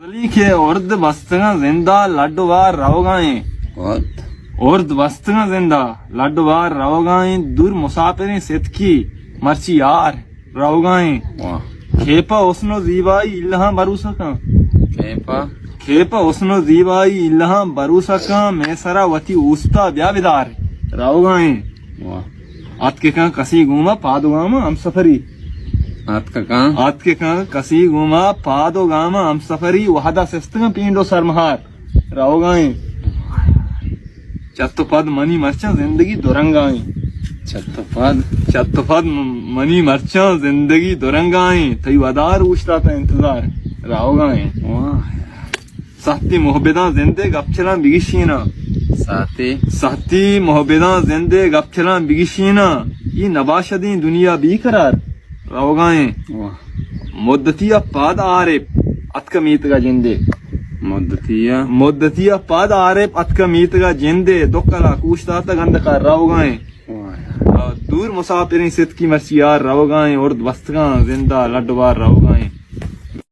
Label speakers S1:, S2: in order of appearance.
S1: गली के उर्द बस्तगा जिंदा लड्डुवार रवगाएं उर्द बस्तगा जिंदा लड्डुवार रवगाएं दूर मुसाफिरें सितकी मर्ची यार रवगाएं खेपा उसनो जीवाई इल्हा बरूसका खेपा उसनो जीवाई इल्हा बरूसका मैसरा वती उस्ता ब्याविदार रवगाएं आत के कहाँ कसी गुमा पादुगामा हम सफरी आत के कहाँ कसी गुमा पादुगामा हम सफरी वहदा सिस्तगा पींडो सरमहार रवगाएं चत्तुपद मनी मर्चा जिंदगी दुरंगाएं चत्तुपद मनी मर्चा जिंदगी दुरंगाएं तई वदार उछता था इंतजार रवगाएं सहती मोहब्बता जिंदे गपचला बिगिशीना सहती मोहब्बता जिंदे गपचला बिगिशीना ये नबाशदी दुनिया बीकरार रवगाएं मुद्दतिया पाद आरिफ अतकमीतगा जिंदे मुद्दतिया पाद आरिफ अतकमीतगा जिंदे दुक्कला कूशता गंदका रवगाएं दूर मुसाफिरें सित की मर्चियार रवगाएं उर्द बस्तगा जिंदा लड्डवार रवगाएं